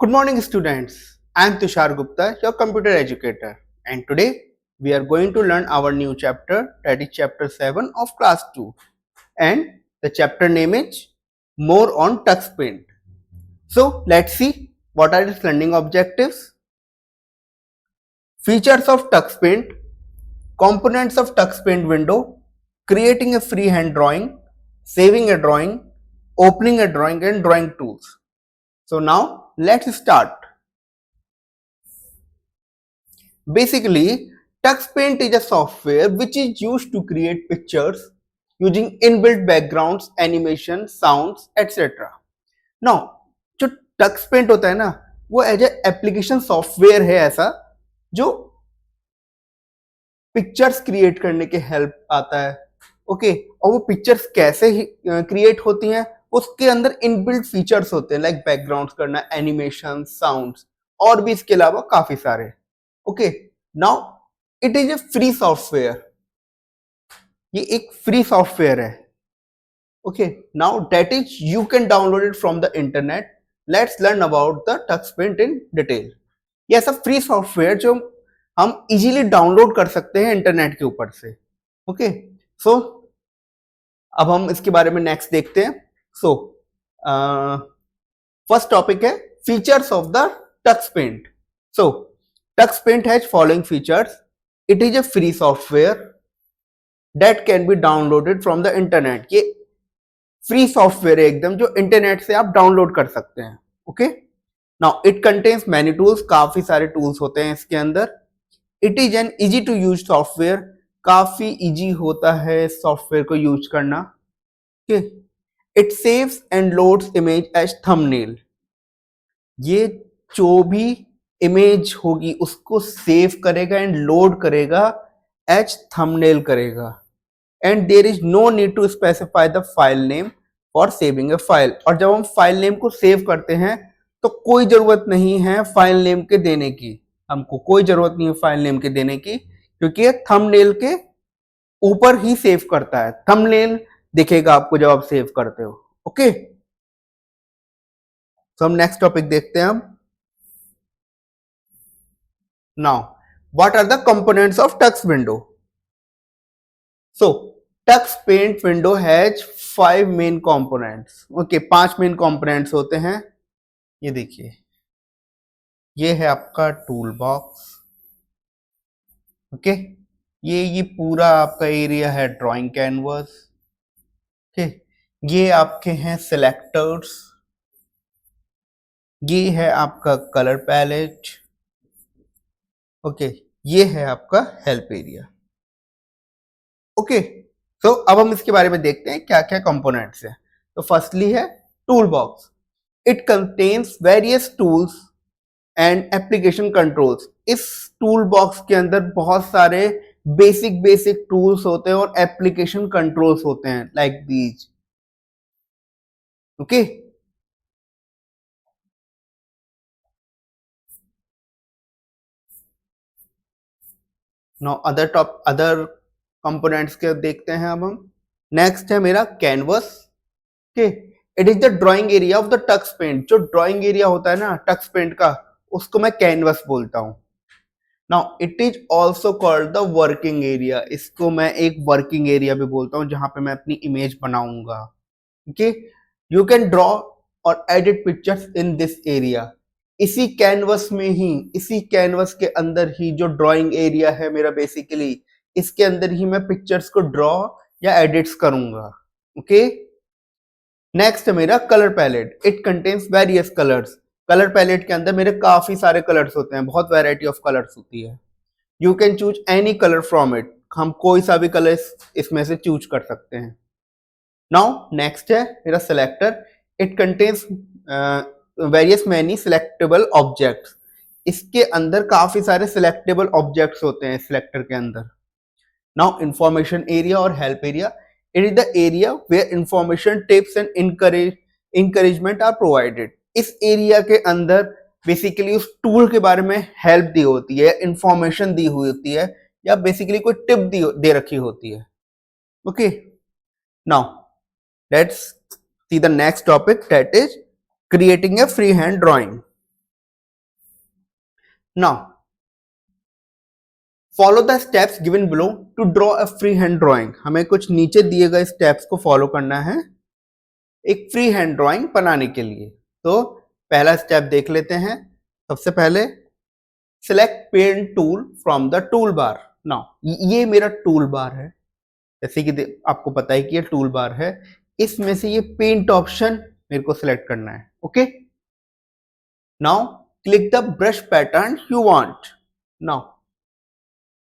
Good morning, students. I am Tushar Gupta, your computer educator, and today we are going to learn our new chapter, that is chapter 7 of class 2. And the chapter name is More on Tux Paint. So, let's see what are its learning objectives. Features of Tux Paint, components of Tux Paint window, creating a freehand drawing, saving a drawing, opening a drawing, and drawing tools. So, now let's start. Basically, TuxPaint is a software which is used to create pictures using inbuilt backgrounds, animation, sounds, etc. Now, जो TuxPaint होता है ना, वो as a application software है ऐसा जो pictures create करने के हेल्प आता है. ओके, और वो पिक्चर्स कैसे क्रिएट होती हैं, उसके अंदर इनबिल्ट फीचर्स होते हैं लाइक बैकग्राउंड्स करना, एनिमेशन, साउंड्स और भी इसके अलावा काफी सारे. Okay, now it is a free software. ये एक फ्री सॉफ्टवेयर है. Okay, now that is you can download it from the internet. Let's learn about the TuxPaint in detail. ये ऐसा फ्री सॉफ्टवेयर जो हम इजीली डाउनलोड कर सकते हैं इंटरनेट के ऊपर से. ओके, सो अब हम इसके बारे में नेक्स्ट देखते हैं. सो फर्स्ट टॉपिक है features of the TuxPaint. So TuxPaint has following features. It is a free software that can be downloaded from the internet. ये फ्री सॉफ्टवेयर है एकदम जो इंटरनेट से आप डाउनलोड कर सकते हैं. Okay, now it contains many tools. काफी सारे टूल्स होते हैं इसके अंदर. It is an easy to use software. काफी इजी होता है सॉफ्टवेयर को यूज करना. Okay, it saves and loads image as thumbnail. ये जो भी इमेज होगी उसको सेव करेगा एंड लोड करेगा एज थंबनेल करेगा. And there is no need to specify the file name for saving a file. और जब हम फाइल नेम को सेव करते हैं तो कोई जरूरत नहीं है फाइल नेम के देने की. हमको कोई जरूरत नहीं है फाइल नेम के देने की क्योंकि ये थंबनेल के ऊपर ही सेव करता है. थंबनेल दिखेगा आपको जब आप सेव करते हो. ओके, तो हम नेक्स्ट टॉपिक देखते हैं. हम now what are the components of Tux window? So Tux Paint window has 5 main components. okay, 5 main components होते हैं. ये देखिए, ये है आपका टूल बॉक्स. ओके, ये पूरा आपका एरिया है ड्राइंग कैनवस. ओके, ये आपके हैं सिलेक्टर्स. ये है आपका कलर पैलेट. ओके, ये है आपका हेल्प एरिया. ओके, सो अब हम इसके बारे में देखते हैं क्या क्या कंपोनेंट्स हैं. तो फर्स्टली है tool box. It contains various tools and application controls. इस टूल बॉक्स के अंदर बहुत सारे बेसिक टूल्स होते हैं और एप्लीकेशन कंट्रोल्स होते हैं like these. Okay, now other components के देखते हैं. अब हम नेक्स्ट है मेरा canvas. Okay, it is the drawing area of the Tux Paint. जो ड्राइंग एरिया होता है ना टक्स पेंट का, उसको मैं कैनवस बोलता हूं. Now it is also called the working area. इसको मैं एक वर्किंग एरिया भी बोलता हूं जहां पे मैं अपनी इमेज बनाऊंगा. ओके, यू कैन ड्रॉ और edit pictures in this area. इसी कैनवस में ही, इसी कैनवस के अंदर ही जो ड्राइंग एरिया है मेरा, बेसिकली इसके अंदर ही मैं पिक्चर्स को ड्रॉ या एडिट्स करूंगा. ओके, नेक्स्ट है मेरा colour palette. It contains various colours. Colour palette के अंदर मेरे काफी सारे कलर्स होते हैं, बहुत वैरायटी ऑफ कलर्स होती है. You can choose any colour from it. हम कोई सा भी कलर इसमें से चूज कर सकते हैं. नाउ नेक्स्ट है मेरा selector. It contains various many selectable objects. इसके अंदर काफी सारे सिलेक्टेबल ऑब्जेक्ट्स होते हैं सिलेक्टर के अंदर. नाउ इंफॉर्मेशन एरिया और help area. It is the area where information, tips and encouragement are provided. इस एरिया के अंदर बेसिकली उस टूल के बारे में हेल्प दी होती है, इंफॉर्मेशन दी हुई होती है, या बेसिकली कोई टिप दे रखी होती है. Okay, now let's see the next topic, that is creating a freehand drawing. Now follow the steps given below to draw a free hand drawing. हमें कुछ नीचे दिए गए स्टेप्स को फॉलो करना है एक फ्री हैंड ड्राइंग बनाने के लिए। तो पहला स्टेप देख लेते हैं। सबसे पहले select paint tool from the toolbar. Now ये मेरा टूल बार है, जैसे कि आपको पता है कि ये टूल बार है, इसमें से ये पेंट ऑप्शन मेरे को सिलेक्ट करना है। Okay, now click the brush pattern you want. Now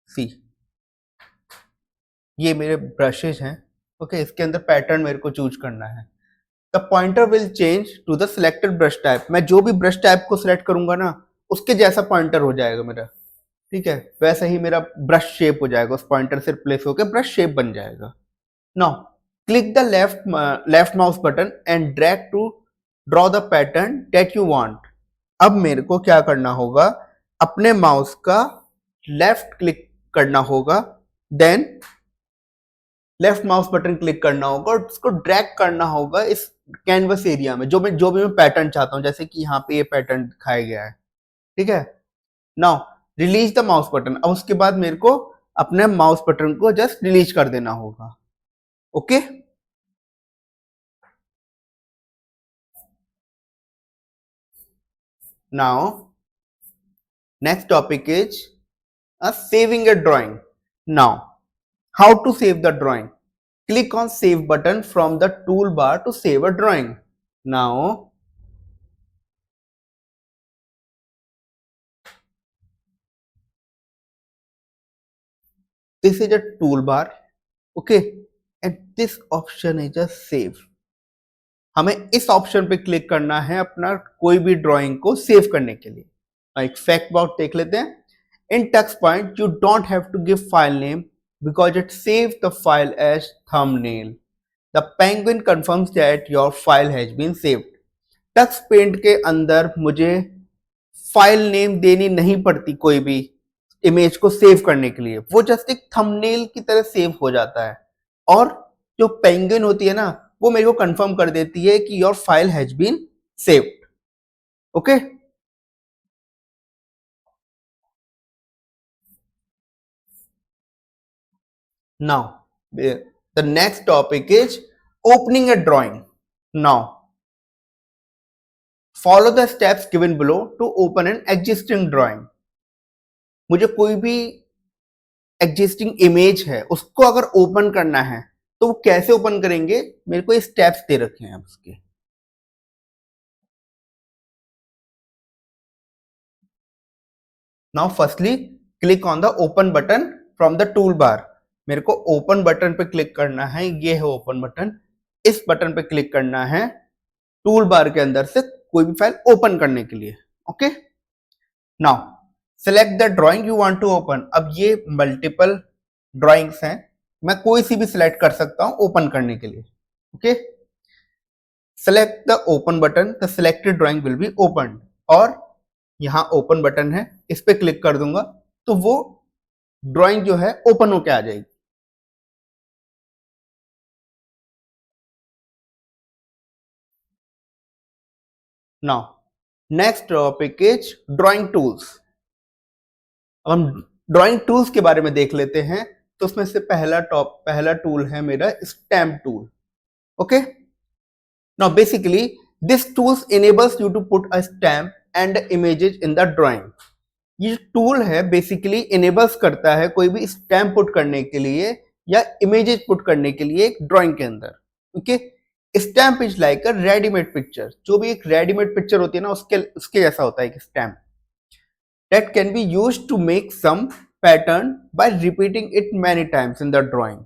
see, ये मेरे ब्रशेज हैं। ओके, इसके अंदर पैटर्न मेरे को चूज करना है। The pointer will change to the selected brush type. मैं जो भी ब्रश टाइप को सिलेक्ट करूंगा ना, उसके जैसा पॉइंटर हो जाएगा मेरा। ठीक है, वैसा ही मेरा ब्रश शेप हो जाएगा, उस पॉइंटर से रिप्लेस होकर ब्रश शेप बन जाएगा। Now click the left mouse button and drag to draw the pattern that you want. अब मेरे को क्या करना होगा, अपने माउस का लेफ्ट क्लिक करना होगा, then left mouse button click करना होगा और उसको ड्रैग करना होगा इस कैनवस एरिया में, जो भी मैं पैटर्न चाहता हूं, जैसे कि यहाँ पे ये पैटर्न दिखाया गया है। ठीक है, now release the mouse button. अब उसके बाद मेरे को अपने माउस बटन को जस्ट रिलीज कर देना होगा। Okay, now next topic is saving a drawing. Now, how to save the drawing? Click on save button from the toolbar to save a drawing. Now, this is a toolbar, okay, and this option is a save. हमें इस option पे click करना है अपना कोई भी drawing को save करने के लिए। एक फैक्ट अबाउट देख लेते हैं। In Tux Paint you don't have to give file name because it saves the file as thumbnail. The Penguin confirms that your file has been saved. Tux Paint के अंदर मुझे फाइल नेम देनी नहीं पड़ती कोई भी इमेज को save करने के लिए, वो जस्ट एक थंबनेल की तरह सेव हो जाता है। और जो पेंगुइन होती है ना, वो मेरे को कंफर्म कर देती है कि your file has been saved. Okay, now the next topic is opening a drawing. Now follow the steps given below to open an existing drawing. मुझे कोई भी एग्जिस्टिंग इमेज है उसको अगर ओपन करना है तो वो कैसे ओपन करेंगे, मेरे को ये स्टेप्स दे रखे हैं उसके। Now firstly click on the open button from the tool bar. मेरे को ओपन बटन पे क्लिक करना है, ये है ओपन बटन। इस बटन पे क्लिक करना है टूल बार के अंदर से कोई भी फाइल ओपन करने के लिए। Okay, now select the drawing you want to open. अब ये मल्टीपल ड्राइंग्स हैं, मैं कोई सी भी सिलेक्ट कर सकता हूं ओपन करने के लिए। Okay, select the open button, the selected drawing will be open. और यहां ओपन बटन है, इस पे क्लिक कर दूंगा तो वो ड्राइंग जो है ओपन होके आ जाएगी। Now next topic is drawing tools. अब हम ड्राइंग टूल्स के बारे में देख लेते हैं। तो उसमें से पहला टूल है मेरा stamp tool. Okay, now basically this tools enables you to put a stamp and images in the drawing. ये टूल है बेसिकली इनेबल्स करता है कोई भी स्टैम्प पुट करने के लिए या इमेजेस पुट करने के लिए एक ड्राइंग के अंदर। Okay, stamp is like a readymade picture. जो भी एक रेडीमेड पिक्चर होती है ना, उसके उसके जैसा होता है एक stamp. That can be used to make some pattern by repeating it many times in the drawing.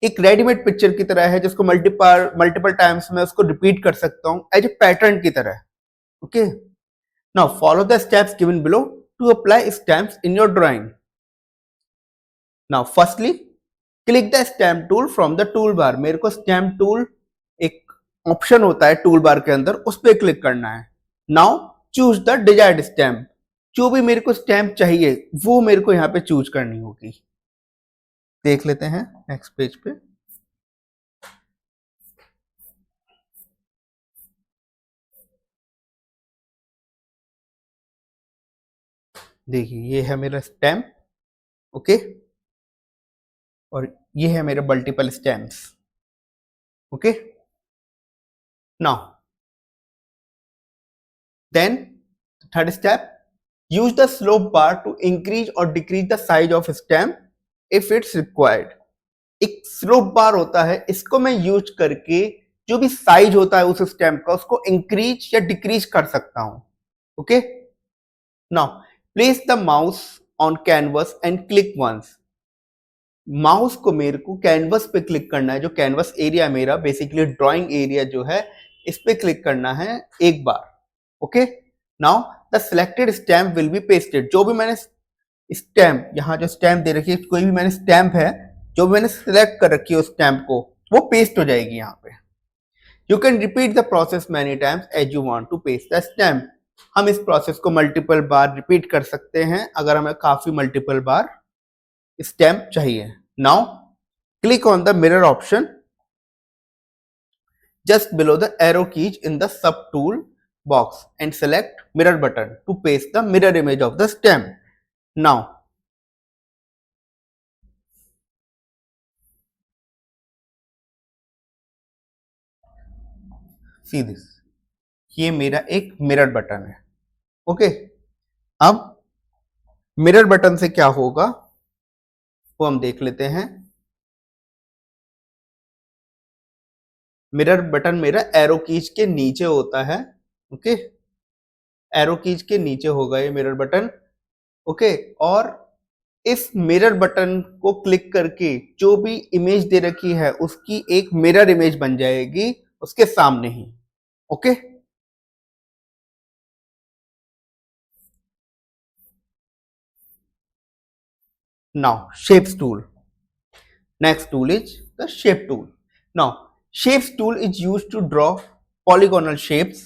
एक रेडीमेड पिक्चर की तरह है जिसको मल्टीपल टाइम्स में उसको रिपीट कर सकता हूं एज ए पैटर्न की तरह। Okay, now follow the steps given below to apply stamps in your drawing. Now firstly click the stamp tool from the toolbar. मेरे को stamp tool एक ऑप्शन होता है टूल बार के अंदर, उस पर क्लिक करना है। Now choose the desired stamp. जो भी मेरे को स्टैम्प चाहिए वो मेरे को यहाँ पे चूज करनी होगी। देख लेते हैं नेक्स्ट पेज पे। देखिए ये है मेरा स्टेम, ओके, और ये है मेरे multiple stamps, okay. Now then third step, use the slope bar to increase or decrease the size of stem if it's required। एक स्लोप बार होता है, इसको मैं यूज करके जो भी साइज होता है उस स्टेम का उसको इंक्रीज या डिक्रीज कर सकता हूं, okay. Now place the mouse on canvas and click once. Mouse को मेरे को कैनवस पे क्लिक करना है, जो कैनवस एरिया मेरा बेसिकली ड्राइंग एरिया जो है इस पे क्लिक करना है एक बार, okay. Now the selected stamp will be pasted. जो भी मैंने स्टैम्प, यहाँ जो स्टैम्प दे रखी है, कोई भी मैंने स्टैम्प है जो मैंने सिलेक्ट कर रखी है उस स्टैम्प को, वो पेस्ट हो जाएगी यहाँ पे। You can repeat the process many times as you want to paste the stamp. हम इस प्रोसेस को मल्टीपल बार रिपीट कर सकते हैं अगर हमें काफी मल्टीपल बार स्टैम्प चाहिए। Now click on the mirror option just below the arrow keys in the sub tool box and select mirror button to paste the mirror image of the stem। Now see this, ये मेरा एक mirror button है, okay. अब mirror button से क्या होगा वो हम देख लेते हैं। मिरर बटन मेरा एरो कीज के नीचे होता है, ओके। एरो कीज के नीचे होगा ये मिरर बटन, ओके। और इस मिरर बटन को क्लिक करके जो भी इमेज दे रखी है उसकी एक मिरर इमेज बन जाएगी उसके सामने ही, okay. Now shapes tool. Next tool is the shape tool. Now shapes tool is used to draw polygonal shapes।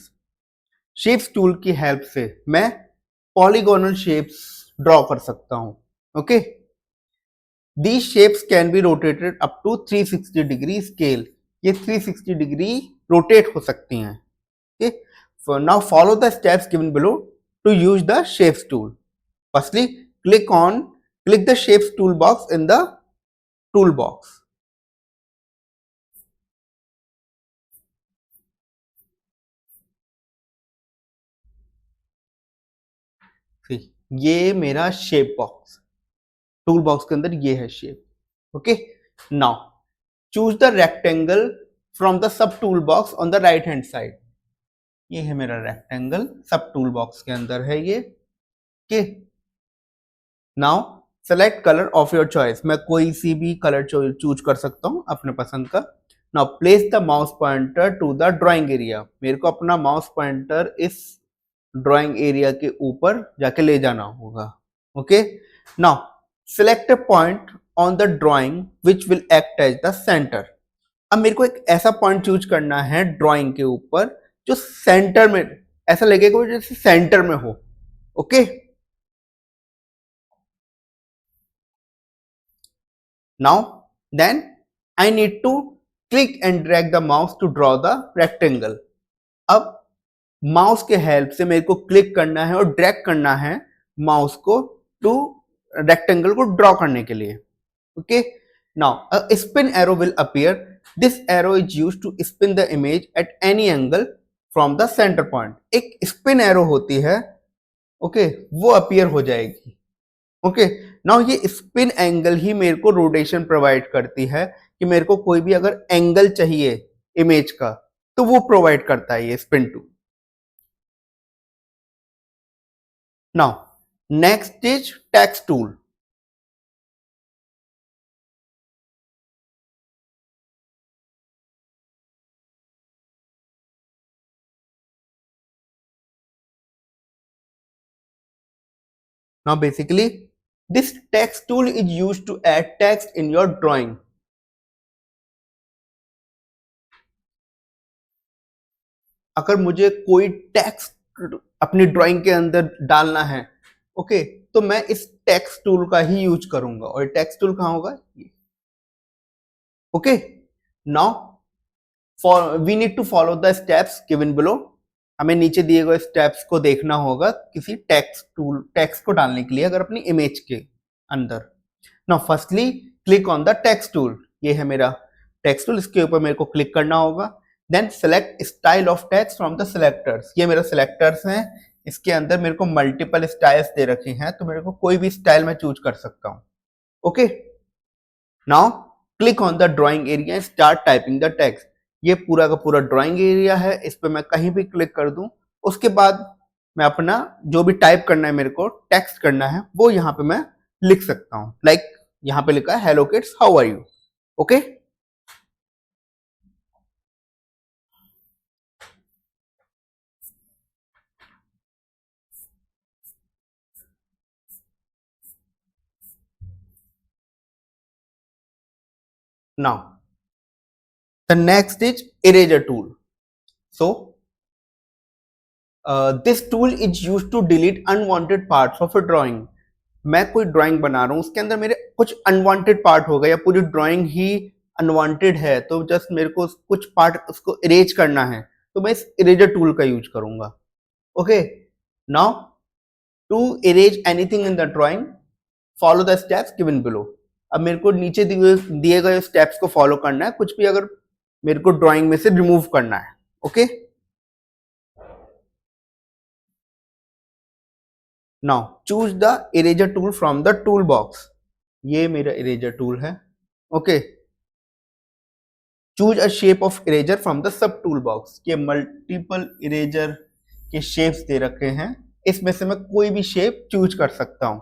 shapes tool की हेल्प से मैं polygonal shapes ड्रॉ कर सकता हूं, okay. These shapes can be rotated up to 360 degree scale। ये 360 degree rotate हो सकती हैं, okay. So now follow the steps given below to use the shapes tool। Firstly, click the shapes toolbox in the toolbox। ये मेरा shape box, tool box के अंदर ये है shape, okay. Now choose the rectangle from the sub tool box on the right hand side. ये है मेरा rectangle, सब टूल बॉक्स के अंदर है ये, okay. Now select colour of your choice. मैं कोई सी भी कलर चूज कर सकता हूं अपने पसंद का। Now place the mouse pointer to the drawing area. मेरे को अपना माउस पॉइंटर इस ड्राइंग एरिया के ऊपर जाके ले जाना होगा, okay. Now select a point on the drawing which will act as the centre. अब मेरे को एक ऐसा पॉइंट चूज करना है ड्राइंग के ऊपर जो सेंटर में, ऐसा लगेगा जैसे सेंटर में हो, okay. Now then I need to click and drag the mouse to draw the rectangle. अब माउस के हेल्प से मेरे को क्लिक करना है और ड्रैग करना है माउस को टू रेक्टेंगल को ड्रॉ करने के लिए, okay. Now a spin arrow will appear. This arrow is used to spin the image at any angle from the centre point. एक स्पिन एरो होती है, ओके, वो अपीयर हो जाएगी, ओके। नाउ ये स्पिन एंगल ही मेरे को रोटेशन प्रोवाइड करती है कि मेरे को कोई भी अगर एंगल चाहिए इमेज का तो वो प्रोवाइड करता है ये spin tool. Now, next is text tool। Now, basically, this text tool is used to add text in your drawing। अगर मुझे कोई टेक्स्ट अपनी ड्राइंग के अंदर डालना है, ओके, तो मैं इस टेक्स्ट टूल का ही यूज करूंगा। और टेक्स्ट टूल कहां होगा, okay. Now we need to follow the steps given below. हमें नीचे दिए गए स्टेप्स को देखना होगा किसी टेक्स्ट को डालने के लिए अगर अपनी इमेज के अंदर। Now firstly click on the text tool, ये है मेरा टेक्स्ट टूल, इसके ऊपर मेरे को क्लिक करना होगा। Then select style of text from the selectors, ये मेरा सिलेक्टर्स हैं, इसके अंदर मेरे को मल्टीपल स्टाइल्स दे रखे हैं, तो मेरे को कोई भी स्टाइल मैं चूज कर सकता हूँ। Okay, now click on the drawing area, start typing the text. ये पूरा का पूरा ड्राइंग एरिया है, इस पे मैं कहीं भी क्लिक कर दूं, उसके बाद मैं अपना जो भी टाइप करना है, मेरे को टेक्स्ट करना है, वो यहाँ पे मैं लिख सकता हूँ। लाइक यहाँ पे लिखा है hello kids how are you. Okay, now the next is eraser tool. So this tool is use to delete unwanted parts of a drawing. मैं कोई ड्राइंग बना रहा हूँ, उसके अंदर मेरे कुछ अनवांटेड पार्ट हो गए या पूरी ड्राइंग ही अनवांटेड है, तो जस्ट मेरे को कुछ पार्ट उसको इरेज करना है, तो मैं इस इरेजर टूल का यूज करूंगा। Okay, now to erase anything in the drawing follow the steps given below. अब मेरे को नीचे दिए गए स्टेप्स को फॉलो करना है, कुछ भी अगर मेरे को ड्राइंग में से रिमूव करना है। Okay, now choose the eraser tool from the tool box, ये मेरा इरेजर टूल है। Okay, choose a shape of eraser from the sub tool box, ये मल्टीपल इरेजर के शेप्स दे रखे हैं, इसमें से मैं कोई भी शेप चूज कर सकता हूं।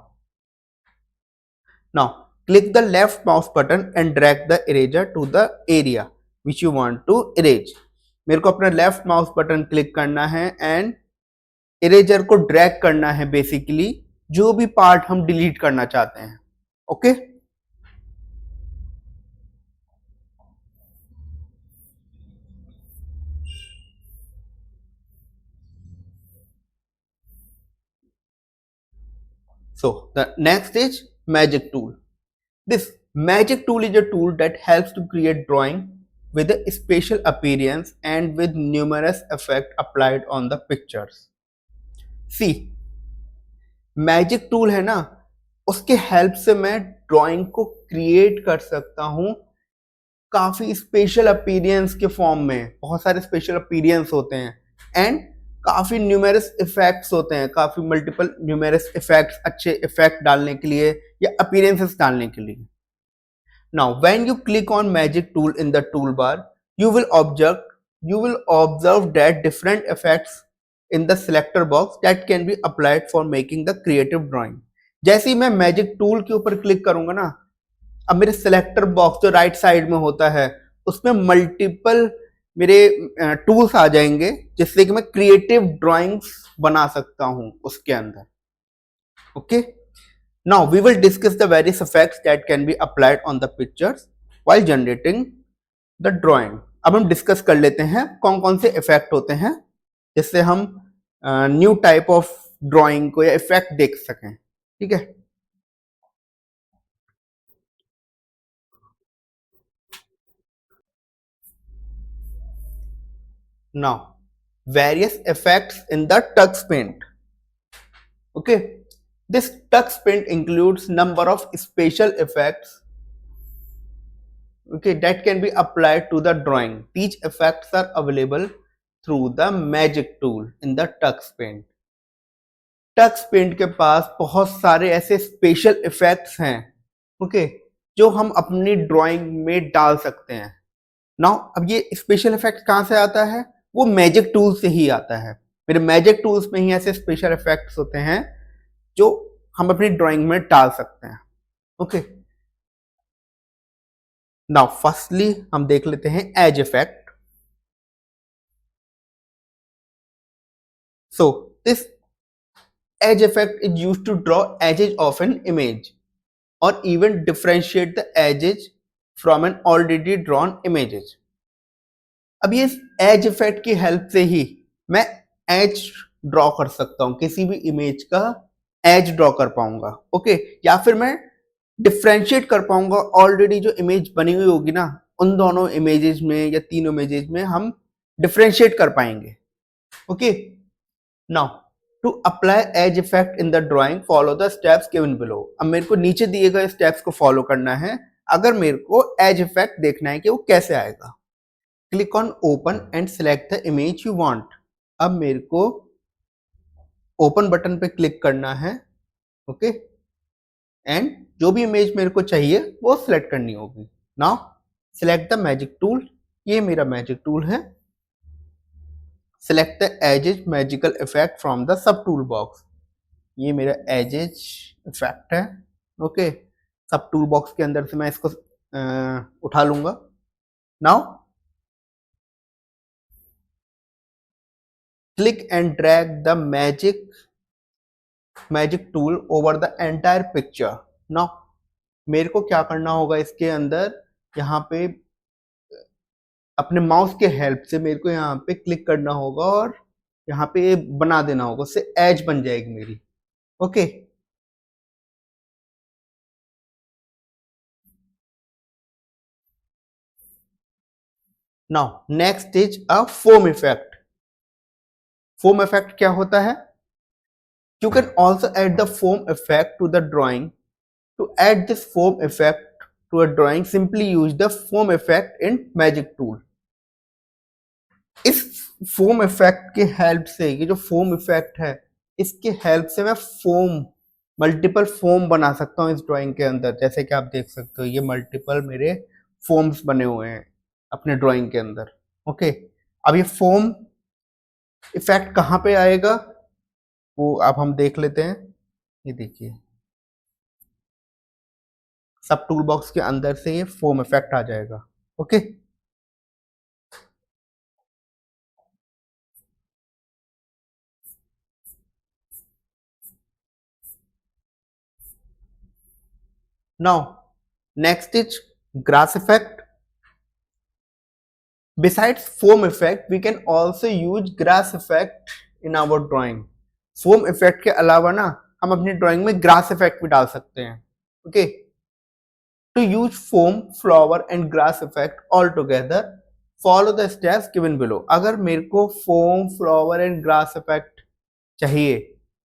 Now click the left mouse button and drag the eraser to the area which you want to erase. मेरे को अपना लेफ्ट माउस बटन क्लिक करना है एंड इरेजर को ड्रैग करना है, बेसिकली जो भी पार्ट हम डिलीट करना चाहते हैं। Okay, so the next is magic tool. This magic tool is a tool that helps to create drawing with a special appearance and with numerous effects applied on the pictures. See, magic tool है ना, उसके help से मैं drawing को create कर सकता हूँ काफी स्पेशल अपीरियंस के फॉर्म में। बहुत सारे स्पेशल अपीरियंस होते हैं एंड काफी न्यूमेरस इफेक्ट्स होते हैं, काफी मल्टीपल न्यूमेरस इफेक्ट्स, अच्छे इफेक्ट डालने के लिए या अपीरेंसेस डालने के लिए। Now when you click on magic tool in the tool bar, you will observe that different effects in the selector box that can be applied for making the creative drawing. जैसे ही मैं magic tool के ऊपर click करूंगा ना, अब मेरे selector box जो right side में होता है, उसमें मल्टीपल मेरे टूल्स आ जाएंगे, जिससे कि मैं क्रिएटिव ड्राइंग्स बना सकता हूं उसके अंदर। Okay, now we will discuss the various effects that can be applied on the pictures while generating the drawing. अब हम डिस्कस कर लेते हैं कौन कौन से इफेक्ट होते हैं, जिससे हम न्यू टाइप ऑफ ड्राइंग को या इफेक्ट देख सकें। ठीक है, now various effects in the tux paint. Okay, this tux paint includes number of special effects, okay, that can be applied to the drawing. These effects are available through the magic tool in the tux paint. tux paint के पास बहुत सारे ऐसे special effects हैं, okay, जो हम अपनी drawing में डाल सकते हैं। नाउ अब ये स्पेशल इफेक्ट कहाँ से आता है? वो मैजिक टूल से ही आता है। मेरे मैजिक टूल्स में ही ऐसे स्पेशल इफेक्ट्स होते हैं जो हम अपनी ड्राइंग में डाल सकते हैं। ओके, नाउ फर्स्टली हम देख लेते हैं edge effect. So this edge effect is used to draw edges of an image और even differentiate the edges from an already drawn images. अब ये एज इफेक्ट की हेल्प से ही मैं एज ड्रॉ कर सकता हूं, किसी भी इमेज का एज ड्रॉ कर पाऊंगा। ओके, या फिर मैं डिफ्रेंशिएट कर पाऊंगा ऑलरेडी जो इमेज बनी हुई होगी ना, उन दोनों इमेजेस में या तीनों इमेजेस में हम डिफ्रेंशिएट कर पाएंगे। Okay, now to apply as effect in the drawing follow the steps given below. अब मेरे को नीचे दिए गए स्टेप्स को फॉलो करना है अगर मेरे को एज इफेक्ट देखना है कि वो कैसे आएगा। Click on open and select the image you want. अब मेरे को ओपन बटन पे क्लिक करना है, ओके, एंड जो भी इमेज मेरे को चाहिए वो सिलेक्ट करनी होगी। Now select the magic tool, ये मेरा मैजिक टूल है। Select the edges magical effect from the sub tool box, ये मेरा एजेज इफेक्ट है, ओके। सब टूल बॉक्स के अंदर से मैं इसको उठा लूंगा। Now click and drag the magic tool over the entire picture. Now मेरे को क्या करना होगा इसके अंदर, यहाँ पे अपने माउस के हेल्प से मेरे को यहाँ पे क्लिक करना होगा और यहाँ पे बना देना होगा, उससे एज बन जाएगी मेरी, okay. Now next is a foam effect. Foam effect क्या होता है? You can also add the foam effect to the drawing. To add this foam effect to a drawing, simply use the foam effect in Magic Tool. इस foam effect के help से, ये जो foam effect है इसके help से मैं multiple foam बना सकता हूँ इस ड्राइंग के अंदर। जैसे कि आप देख सकते हो ये मल्टीपल मेरे फोम्स बने हुए हैं अपने ड्राइंग के अंदर, ओके। अब ये फोम इफेक्ट कहाँ पे आएगा वो अब हम देख लेते हैं। ये देखिए सब टूल बॉक्स के अंदर से ये फोम इफेक्ट आ जाएगा, okay. Now next is grass effect. Besides foam effect, we can also use grass effect in our drawing. Foam effect के अलावा ना हम अपनी ड्राइंग में ग्रास इफेक्ट भी डाल सकते हैं, okay. To use foam, flower and grass effect all together, follow the steps given below. अगर मेरे को foam, flower and grass effect चाहिए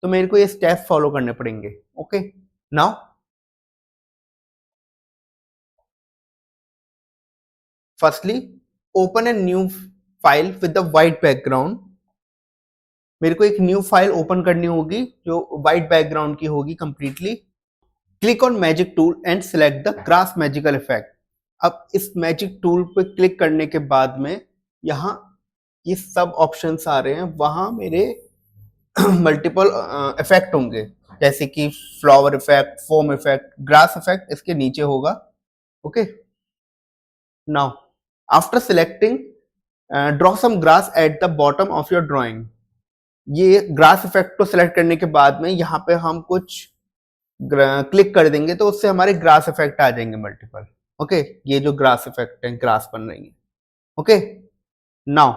तो मेरे को ये स्टेप्स फॉलो करने पड़ेंगे, okay. Now firstly open a new file with the white background. मेरे को एक न्यू फाइल ओपन करनी होगी जो वाइट बैकग्राउंड की होगी completely. Click on magic tool and select the grass magical effect. अब इस मैजिक टूल पे क्लिक करने के बाद में यहाँ ये सब ऑप्शंस आ रहे हैं, वहां मेरे मल्टीपल इफेक्ट होंगे जैसे कि flower effect, foam effect, grass effect इसके नीचे होगा, okay. Now after selecting draw some grass at the bottom of your drawing. ये ग्रास इफेक्ट को सिलेक्ट करने के बाद में यहाँ पे हम कुछ क्लिक कर देंगे तो उससे हमारे ग्रास इफेक्ट आ जाएंगे मल्टीपल, ओके। ये जो ग्रास इफेक्ट है, ग्रास बन रही है, okay. Now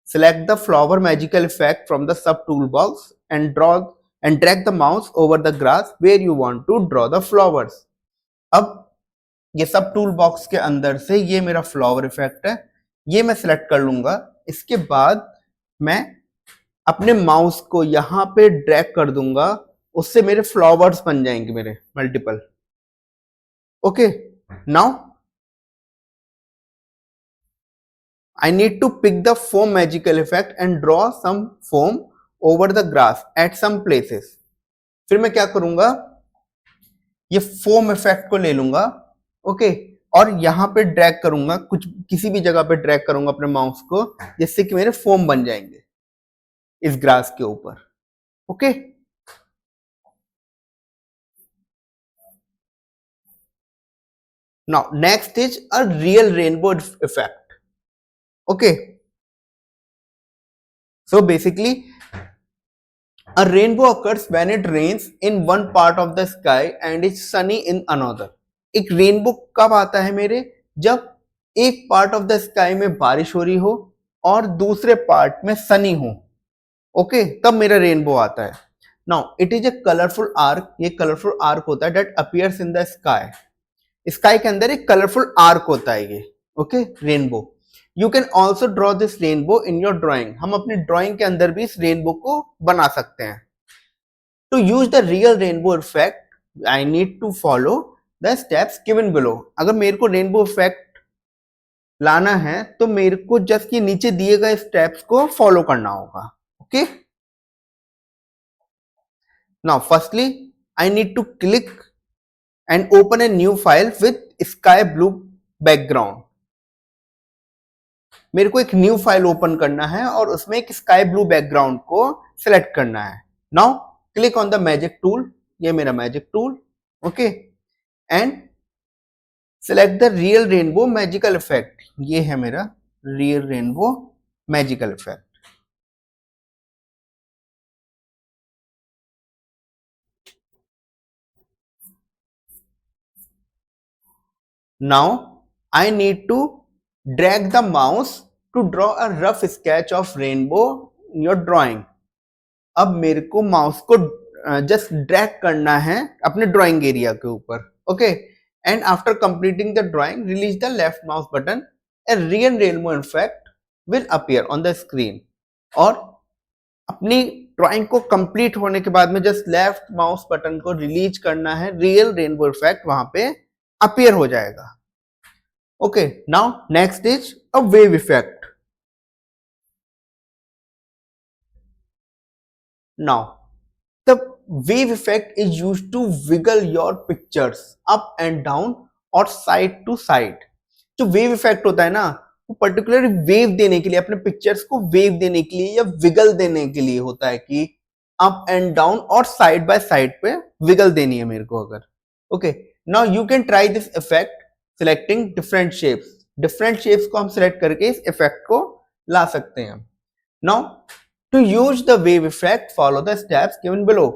select the flower magical effect from the sub toolbox and drag the mouse over the grass where you want to draw the flowers. अब ये सब टूल बॉक्स के अंदर से ये मेरा फ्लावर इफेक्ट है, ये मैं सिलेक्ट कर लूंगा। इसके बाद मैं अपने माउस को यहाँ पे ड्रैग कर दूंगा, उससे मेरे फ्लावर्स बन जाएंगे मेरे multiple, okay. Now I need to pick the foam magical effect and draw some foam over the grass at some places. फिर मैं क्या करूंगा, ये फोम इफेक्ट को ले लूंगा, ओके, और यहाँ पे ड्रैग करूंगा, कुछ किसी भी जगह पे ड्रैग करूंगा अपने माउस को, जिससे कि मेरे फोम बन जाएंगे इस ग्रास के ऊपर, okay. Now next is a real rainbow effect, okay. So basically a rainbow occurs when it rains in one part of the sky and is sunny in another. एक रेनबो कब आता है मेरे, जब एक पार्ट ऑफ द स्काई में बारिश हो रही हो और दूसरे पार्ट में सनी हो, ओके, तब मेरा रेनबो आता है। Now it is a colourful arc. ये कलरफुल आर्क होता है that appears in the sky. Sky के अंदर एक कलरफुल आर्क होता है ये, okay, rainbow. You can also draw this rainbow in your drawing, हम अपनी ड्रॉइंग के अंदर भी इस रेनबो को बना सकते हैं। To use the real rainbow effect I need to follow the steps given below. अगर मेरे को रेनबो इफेक्ट लाना है तो मेरे को जस्ट ये नीचे दिए गए स्टेप्स को फॉलो करना होगा। Okay, now firstly I need to click and open a new file with sky blue background. मेरे को एक न्यू फाइल ओपन करना है और उसमें एक स्काई ब्लू बैकग्राउंड को सिलेक्ट करना है। Now click on the magic tool, ये मेरा magic tool, okay, and select the real rainbow magical effect, ये है मेरा real rainbow magical effect. Now I need to drag the mouse to draw a rough sketch of rainbow in your drawing। अब मेरे को mouse को just drag करना है अपने ड्राइंग एरिया के ऊपर, okay, and after completing the drawing release the left mouse button, a real rainbow effect will appear on the screen. और अपनी ड्राइंग को कंप्लीट होने के बाद में जस्ट लेफ्ट माउस बटन को रिलीज करना है, रियल रेनबो इफेक्ट वहां पे अपीयर हो जाएगा। Okay, now next is a wave effect. Now, the wave effect is used to wiggle your pictures up and down और side to side। जो wave effect होता है ना, वो पर्टिकुलर वेव देने के लिए, अपने पिक्चर्स को वेव देने के लिए या विगल देने के लिए होता है कि अप एंड डाउन और साइड बाय साइड पे विगल देनी है मेरे को अगर। Okay, now you can try this effect selecting different shapes. Different shapes को हम सिलेक्ट करके इस इफेक्ट को ला सकते हैं। Now to use the wave effect follow the steps given below.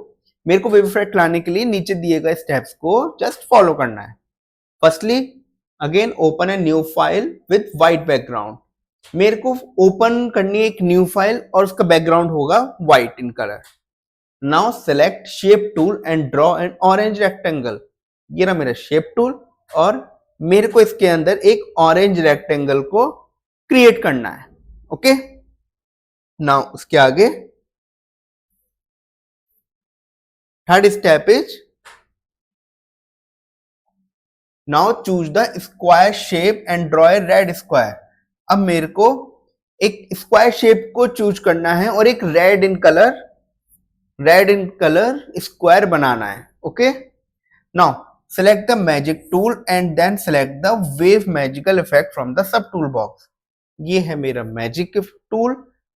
मेरे को वेव इफेक्ट लाने के लिए नीचे दिए गए स्टेप्स को जस्ट फॉलो करना है। Firstly again open a new file with white background. मेरे को ओपन करनी है एक न्यू फाइल और उसका बैकग्राउंड होगा white in colour. Now select shape tool and draw an orange rectangle. ये रहा मेरा शेप टूल और मेरे को इसके अंदर एक ऑरेंज रेक्टेंगल को क्रिएट करना है। ओके, नाउ उसके आगे third step is now choose the square shape and draw a red square. अब मेरे को एक स्क्वायर शेप को चूज करना है और एक रेड इन कलर स्क्वायर बनाना है। Okay, now select the magic tool and then select the wave magical effect from the sub tool box। ये है मेरा मैजिक टूल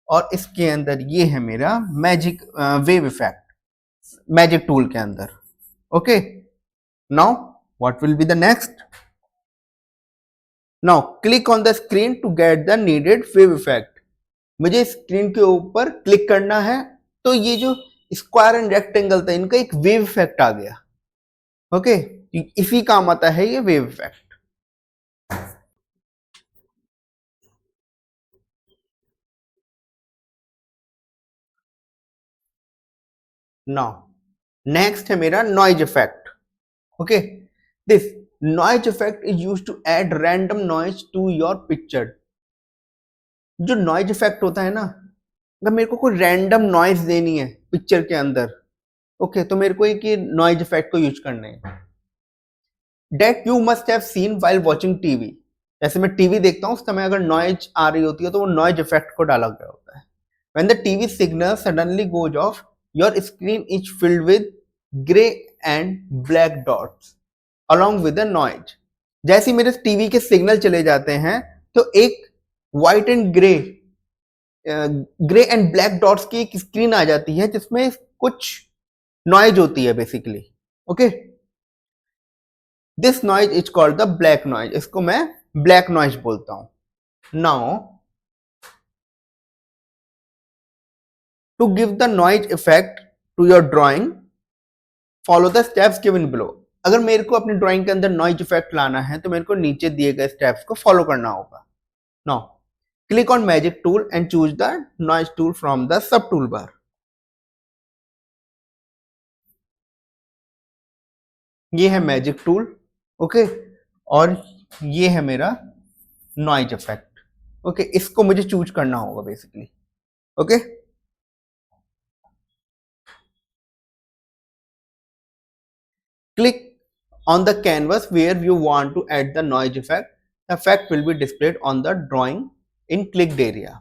और इसके अंदर ये है मेरा magic wave effect magic tool के अंदर। Okay, now what will be the next? Now click on the screen to get the needed wave effect. मुझे स्क्रीन के ऊपर क्लिक करना है तो ये जो स्क्वायर एंड रेक्टेंगल था इनका एक वेव इफेक्ट आ गया। ओके, इसी काम आता है ये वेव इफेक्ट। नाउ नेक्स्ट है मेरा noise effect. Okay, this noise effect is used to add random noise to your picture. जो नॉइज इफेक्ट होता है ना, अगर मेरे को कोई रैंडम नॉइज देनी है पिक्चर के अंदर, ओके, तो मेरे को एक ये नॉइज इफेक्ट को यूज करना है। That you must have seen while watching TV। जैसे मैं टीवी देखता हूँ उस समय अगर नॉइज आ रही होती है तो वो नॉइज इफेक्ट को डाला गया होता है। When the TV signal suddenly goes off, your screen is filled with gray and black dots along with the noise। जैसे मेरे टीवी के सिग्नल चले जाते हैं तो एक white and grey and black dots की एक स्क्रीन आ जाती है जिसमें कुछ नॉइज होती है basically. Okay, this noise is called the black noise. इसको मैं ब्लैक नॉइज बोलता हूं। Now to give the noise effect to your drawing follow the steps given below. अगर मेरे को अपनी ड्राइंग के अंदर नॉइज इफेक्ट लाना है तो मेरे को नीचे दिए गए स्टेप्स को फॉलो करना होगा। Now click on magic tool and choose the noise tool from the sub tool bar. ये है मैजिक टूल, ओके, और ये है मेरा नॉइज इफेक्ट। ओके, इसको मुझे चूज करना होगा basically. Okay, click on the canvas where you want to add the noise effect. The effect will be displayed on the drawing in clicked area.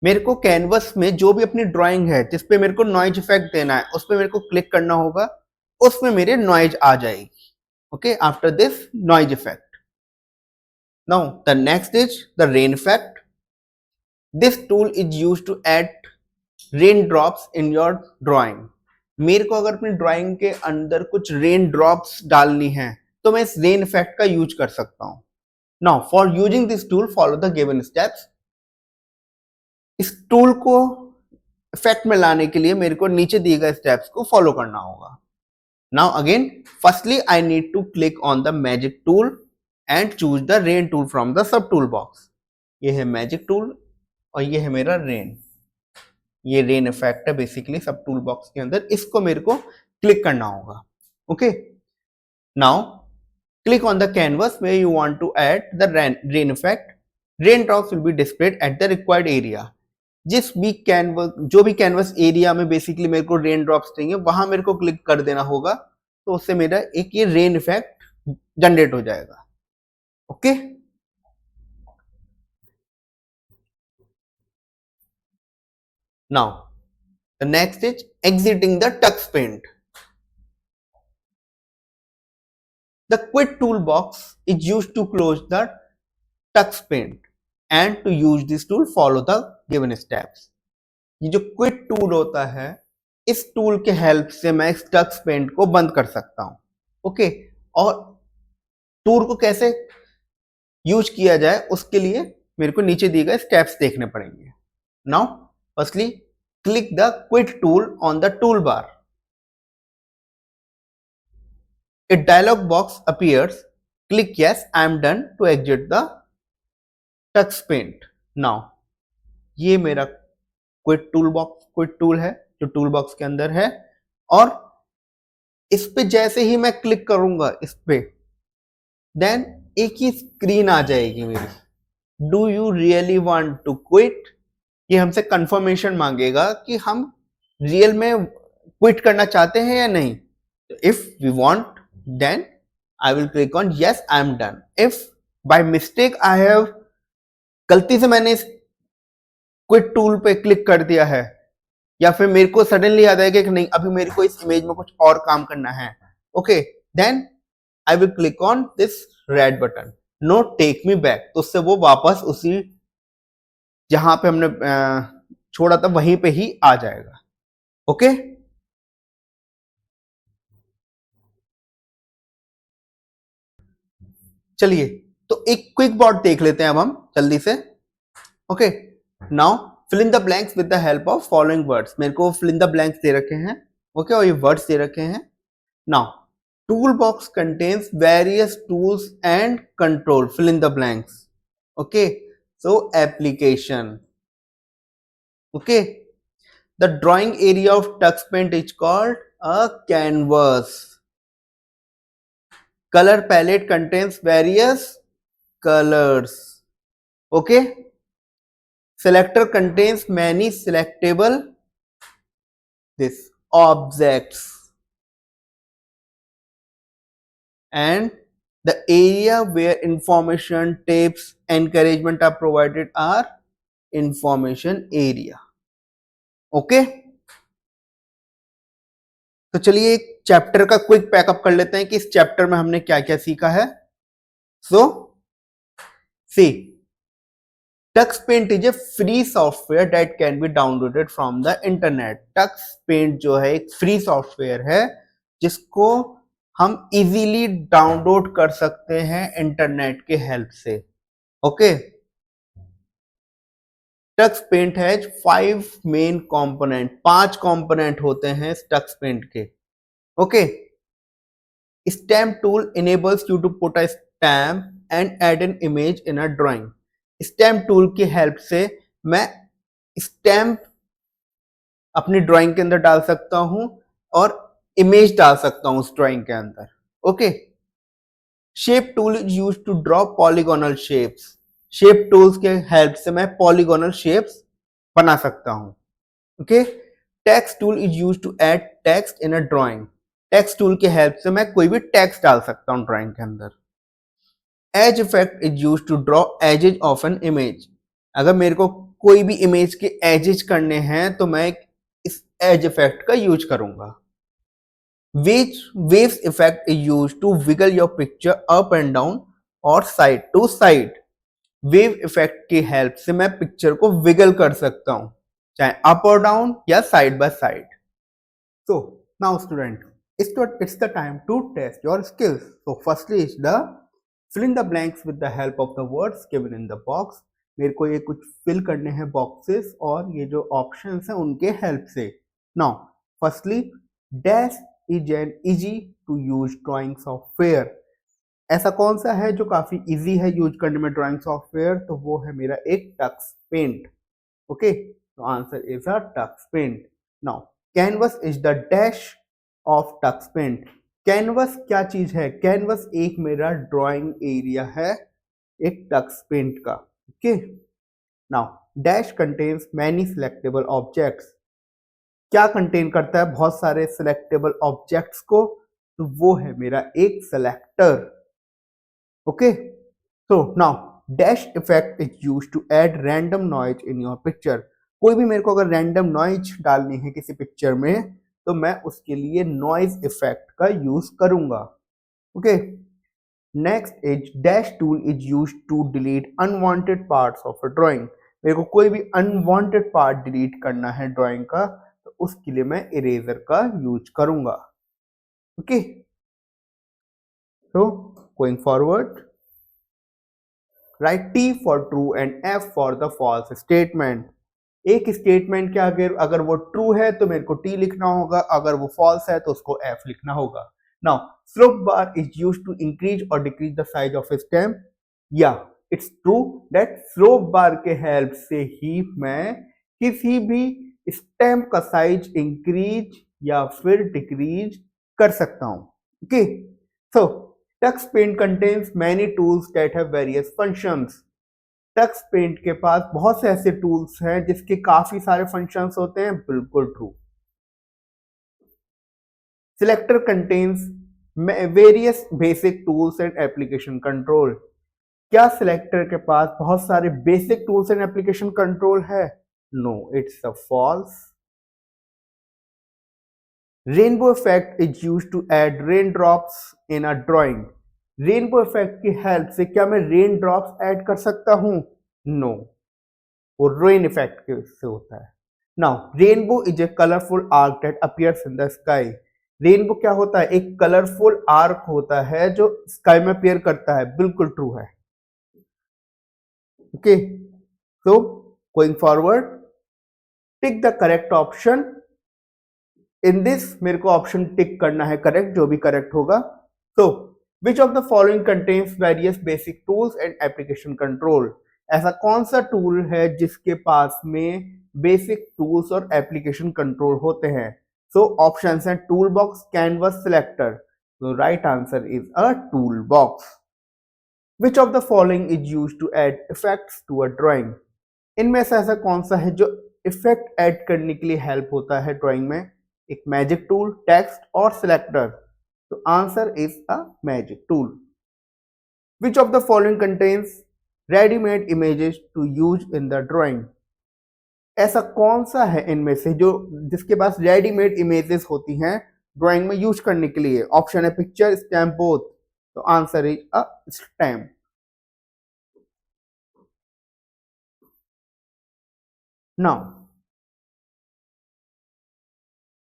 मेरे को कैनवस में जो भी अपनी ड्राइंग है जिस पे मेरे को नॉइज इफेक्ट देना है उस पे मेरे को क्लिक करना होगा, उसमें मेरे नॉइज आ जाएगी। Okay, after this noise effect, now the next is the rain effect. This tool is used to add rain drops in your drawing. मेरे को अगर अपनी ड्राइंग के अंदर कुछ रेन ड्रॉप्स डालनी है तो मैं इस रेन इफेक्ट का यूज कर सकता हूं। Now for using this tool follow the given steps. इस टूल को इफेक्ट में लाने के लिए मेरे को नीचे दिए गए स्टेप्स को फॉलो करना होगा। Now again, firstly I need to click on the magic tool and choose the rain tool from the sub tool box. ये है मैजिक टूल और ये है मेरा रेन। ये रेन इफेक्ट है बेसिकली सब टूल बॉक्स के अंदर, इसको मेरे को क्लिक करना होगा। Okay, now click on the canvas where you want to add the rain effect. Rain drops will be displayed at the required area. जिस भी कैनवस, जो भी कैनवस एरिया में बेसिकली मेरे को रेन ड्रॉप्स चाहिए वहां मेरे को क्लिक कर देना होगा, तो उससे मेरा एक ये रेन इफेक्ट जनरेट हो जाएगा। Okay, now the next is exiting the tux paint. The quit toolbox is used to close the tux paint, and to use this tool follow the given steps. ये जो quit tool होता है, इस tool के help से मैं इस tux paint को बंद कर सकता हूं। ओके, और टूल को कैसे यूज किया जाए उसके लिए मेरे को नीचे दिए गए स्टेप्स देखने पड़ेंगे। Now firstly click the quit tool on the toolbar. A dialog box appears. Click yes, I am done to exit the tux paint. Now ये मेरा quit tool है जो टूल बॉक्स के अंदर है, और इस पे जैसे ही मैं क्लिक करूंगा इस पे, देन एक ही स्क्रीन आ जाएगी मेरी। Do you really want to quit? ये हमसे कंफर्मेशन मांगेगा कि हम रियल में क्विट करना चाहते हैं या नहीं। If we want, then I will click on yes, I am done. If by mistake I have, गलती से मैंने इस क्विट टूल पे क्लिक कर दिया है, या फिर मेरे को सडनली याद आएगा कि नहीं अभी मेरे को इस इमेज में कुछ और काम करना है, okay, then I will click on this red button, no take me back. तो उससे वो वापस उसी जहां पे हमने छोड़ा था वहीं पे ही आ जाएगा। ओके, चलिए तो एक क्विक बॉट देख लेते हैं अब हम जल्दी से। Okay, now fill in the blanks with the help of following words. मेरे को फिल इन द ब्लैंक्स दे रखे हैं, ओके, और ये वर्ड्स दे रखे हैं। Now tool box contains various tools and control, fill in the blanks. Okay, so application. Okay, the drawing area of tux paint is called a canvas. Color palette contains various colors. Okay, selector contains many selectable this objects, and the area where information, tips, encouragement are provided are information area. Okay, तो चलिए एक chapter का quick pack up कर लेते हैं कि इस chapter में हमने क्या क्या सीखा है। So see, Tux Paint is a free software that can be downloaded from the internet. Tux Paint जो है एक फ्री सॉफ्टवेयर है जिसको हम इजीली डाउनलोड कर सकते हैं इंटरनेट के हेल्प से। Okay, Tux Paint has 5 main component, 5 component होते हैं इस टक्स पेंट के। Okay, stamp tool enables you to put a stamp and add an image in a drawing. Stamp tool की हेल्प से मैं स्टैम्प अपनी ड्राइंग के अंदर डाल सकता हूं और इमेज डाल सकता हूं उस ड्राइंग के अंदर। Okay, shape tool is used to draw polygonal shapes. Shape tools के हेल्प से मैं पॉलीगोनल शेप्स बना सकता हूं। Okay, text tool is use to add text in a drawing. Text tool के हेल्प से मैं कोई भी टेक्स्ट डाल सकता हूं ड्राइंग के अंदर। Edge effect is use to draw edges of an image. अगर मेरे को कोई भी इमेज के एजेज करने हैं तो मैं इस एज इफेक्ट का यूज करूंगा। waves effect is used to wiggle your picture up and down और side to side। Wave effect की हेल्प से मैं पिक्चर को विगल कर सकता हूं, चाहे अप और डाउन या side by side. So now student, it's the time to test your skills. So firstly is the fill in the blanks with the help of the words given in the box। मेरे को ये कुछ fill करने हैं boxes और ये जो options हैं उनके हेल्प से। Now firstly, dash is an easy to use drawing software। ऐसा कौन सा है जो काफी इजी है यूज करने में ड्राइंग सॉफ्टवेयर, तो वो है मेरा एक टक्स पेंट। ओके, तो answer is a Tux Paint. Now canvas is the dash of Tux Paint. Canvas क्या चीज है? कैनवस एक मेरा ड्राइंग एरिया है एक टक्स पेंट का। Okay, now dash contains many selectable objects. क्या कंटेन करता है? बहुत सारे सिलेक्टेबल ऑब्जेक्ट्स को, तो वो है मेरा एक selector. Okay, so now dash effect is used to add random noise in your picture। कोई भी मेरे को अगर random noise डालनी है किसी पिक्चर में तो मैं उसके लिए noise effect का यूज करूंगा। Okay, next is dash tool is used to delete unwanted parts of a drawing। मेरे को कोई भी unwanted part delete करना है ड्राइंग का तो उसके लिए मैं इरेजर का यूज करूंगा। Okay, so going forward, write T for true and F for the false statement। एक स्टेटमेंट के अगर वो ट्रू है तो मेरे को T लिखना होगा, अगर वो फॉल्स है तो उसको F लिखना होगा। Now slope bar is used to increase और decrease the size of a stem. या it's true that slope bar के हेल्प से ही मैं किसी भी स्टेम का साइज इंक्रीज या फिर डिक्रीज कर सकता हूं। Okay, so Tux Paint contains many tools that have various functions. Tux Paint के पास बहुत से ऐसे टूल्स हैं जिसके काफी सारे फंक्शंस होते हैं, बिल्कुल true. Selector contains various basic tools and application control. क्या सिलेक्टर के पास बहुत सारे basic tools and application control है? No, it's a false. Rainbow effect is used to add rain drops in a drawing. Rainbow effect की help से क्या मैं रेन ड्रॉप्स ऐड कर सकता हूं? नो, वो रेन इफेक्ट से होता है। Now rainbow is a colourful arc that appears in the sky. Rainbow क्या होता है? एक कलरफुल आर्क होता है जो स्काई में अपीयर करता है, बिल्कुल ट्रू है। Okay, so going forward, tick the correct option. In this मेरे को ऑप्शन टिक करना है करेक्ट, जो भी करेक्ट होगा। तो which of the following contains various basic tools and application control. ऐसा कौन सा टूल है जिसके पास में बेसिक टूल्स और एप्लीकेशन कंट्रोल होते हैं? सो ऑप्शन है टूल बॉक्स, कैनवस, सिलेक्टर। तो right answer is a tool box. Which of the following is use to add effects to a drawing. इनमें से ऐसा कौन सा है जो इफेक्ट ऐड करने के लिए हेल्प होता है ड्राइंग में? एक मैजिक टूल, टेक्स्ट और सिलेक्टर। तो answer is a magic tool. Which of the following contains readymade images to use in the drawing. ऐसा कौन सा है इनमें से जो जिसके पास रेडीमेड इमेजेस होती हैं ड्राइंग में यूज करने के लिए? ऑप्शन है पिक्चर, स्टैम्प, बोथ। तो answer is a stamp. Now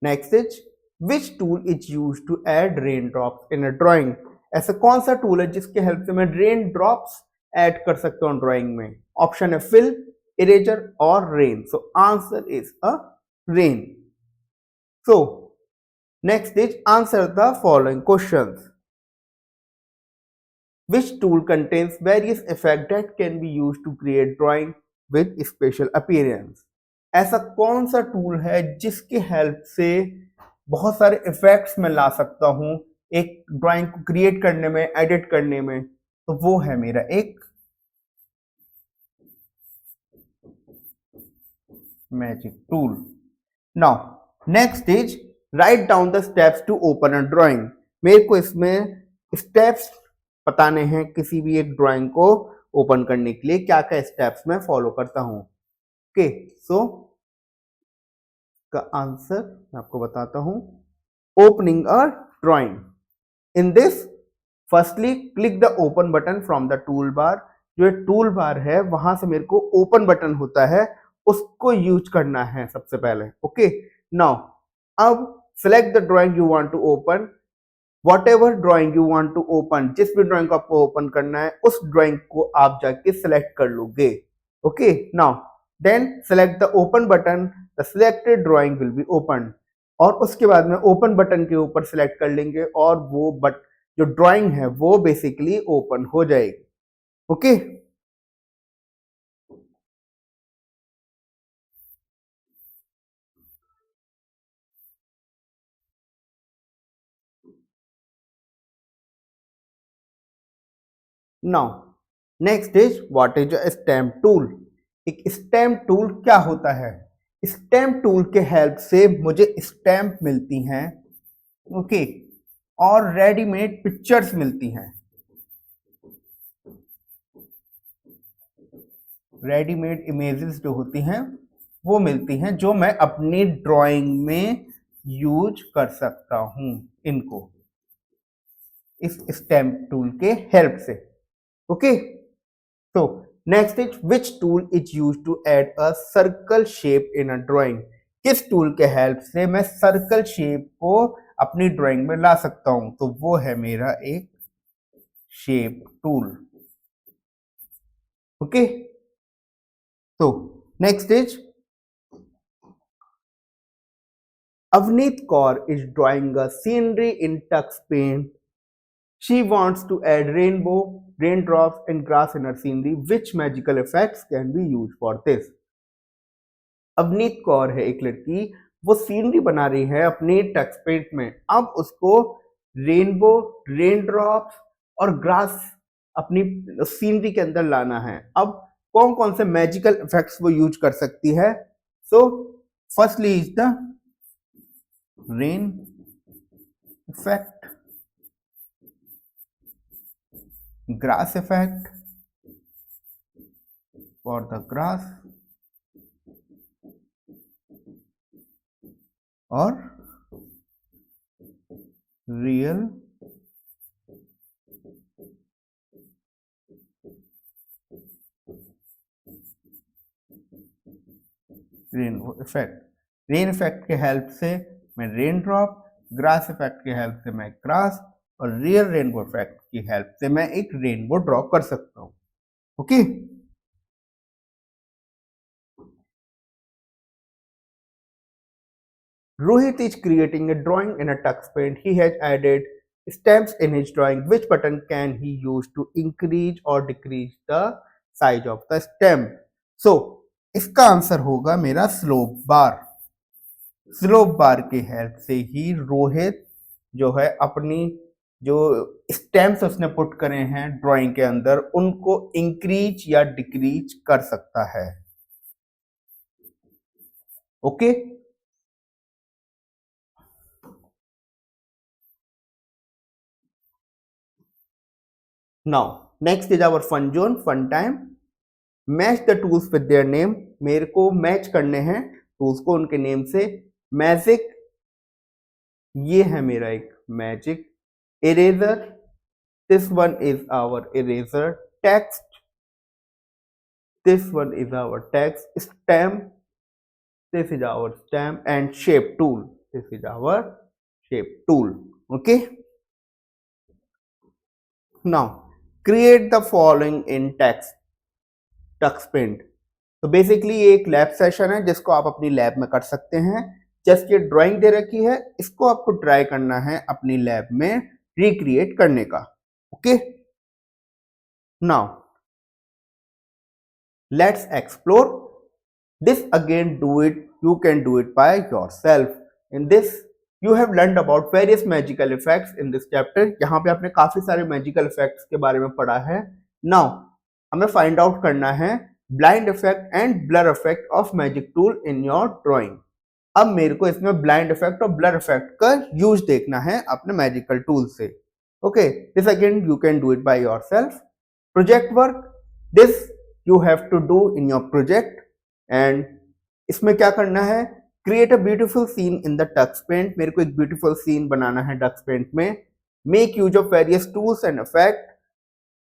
next is which tool is use to add rain drops in a drawing. ऐसा कौन सा टूल है जिसके हेल्प से मैं रेन ड्रॉप्स ऐड कर सकता हूं ड्राइंग में? ऑप्शन है फिल, इरेजर और rain. So answer is a rain. So next is answer the following questions. Which tool contains various effects that can be used to create drawing with special appearance? ऐसा कौन सा tool है जिसके help से बहुत सारे effects मैं ला सकता हूं एक ड्राइंग को क्रिएट करने में, एडिट करने में? तो वो है मेरा एक magic tool. Now next is write down the steps to open a drawing. मेरे को इसमें स्टेप्स बताने हैं किसी भी एक ड्राइंग को ओपन करने के लिए क्या क्या स्टेप्स मैं फॉलो करता हूं। ओके, सो का आंसर मैं आपको बताता हूं। Opening a drawing, in this firstly click the open button from the tool bar. जो टूल बार है वहां से मेरे को ओपन बटन होता है उसको यूज करना है सबसे पहले। ओके, नाउ अब select the drawing you want to open. Whatever drawing you want to open, जिस भी ड्राइंग को आपको ओपन करना है उस ड्राइंग को आप जाके सिलेक्ट कर लोगे। Okay, now then select the open button, the selected drawing will be open. और उसके बाद में ओपन बटन के ऊपर सिलेक्ट कर लेंगे और वो जो ड्राइंग है वो बेसिकली ओपन हो जाएगी। Okay, now next is what is a stamp tool. एक स्टैम्प टूल क्या होता है? स्टैम्प टूल के हेल्प से मुझे स्टैम्प मिलती हैं, ओके, और रेडीमेड पिक्चर्स मिलती हैं। रेडीमेड इमेजेस जो होती हैं वो मिलती हैं जो मैं अपनी ड्राइंग में यूज कर सकता हूं इनको, इस स्टैम्प टूल के हेल्प से। ओके, तो next is which tool is use to add a circle shape in a drawing. किस टूल के हेल्प से मैं सर्कल शेप को अपनी ड्राइंग में ला सकता हूं? तो वो है मेरा एक शेप टूल। ओके, तो next is Avneet Kaur is drawing a scenery in tux paint. She wants to add rainbow, raindrops and grass in her scenery. Which magical effects can be used for this? Avneet Kaur है एक लड़की, वो scenery बना रही है अपने Tux paint में। अब उसको रेनबो, रेनड्रॉप्स और ग्रास अपनी सीनरी के अंदर लाना है। अब कौन कौन से मैजिकल इफेक्ट्स वो यूज कर सकती है? So firstly is the rain effect, grass effect for the grass, or real rain effect. Rain effect के हेल्प से मैं रेन ड्रॉप, ग्रास इफेक्ट की हेल्प से मैं ग्रास, और रियल रेनबो इफेक्ट की हेल्प से मैं एक रेनबो ड्रॉ कर सकता हूं। Okay, Rohit is creating a drawing in a tux paint. He has added stamps in his drawing. Which button can he use to increase or decrease the size of the stamp? So इसका answer होगा मेरा slope बार। Slope बार की help से ही रोहित जो है अपनी जो stamps उसने पुट करे हैं ड्राइंग के अंदर उनको इंक्रीज या डिक्रीज कर सकता है। Okay, now next is our fun zone, fun time. Match the tools with their name. मेरे को मैच करने हैं टूल्स को उनके नेम से। मैजिक, ये है मेरा एक magic. Eraser, this one is our eraser. Text, this one is our text. Stamp, this is our stamp, and shape tool, this is our shape tool. Okay, now create the following in tux paint। तो basically ये एक lab session है जिसको आप अपनी lab में कर सकते हैं। जस्ट ये ड्राइंग दे रखी है, इसको आपको ट्राई करना है अपनी लैब में रिक्रिएट करने का। Okay, now let's explore this again. Do it, you can do it by yourself. In this you have learned about various magical effects in this chapter। यहाँ पे आपने काफी सारे magical effects के बारे में पढ़ा है। Now हमें find out करना है blind effect and blur effect of magic tool in your drawing. अब मेरे को इसमें ब्लाइंड इफेक्ट और ब्लर इफेक्ट का यूज देखना है अपने मैजिकल टूल से। Okay, this again you can do it by yourself. Project work, this you have to do in your project. And इसमें क्या करना है, create a beautiful scene in the Tux Paint. मेरे को एक ब्यूटीफुल सीन बनाना है Tux paint में। Make use of various tools and effect.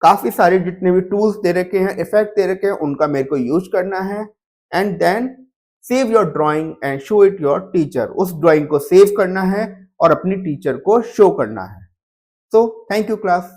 काफी सारे जितने भी टूल्स दे रखे हैं, इफेक्ट दे रखे हैं, उनका मेरे को यूज करना है। And then save your drawing and show it your teacher. उस ड्राइंग को सेव करना है और अपनी टीचर को शो करना है। So thank you class.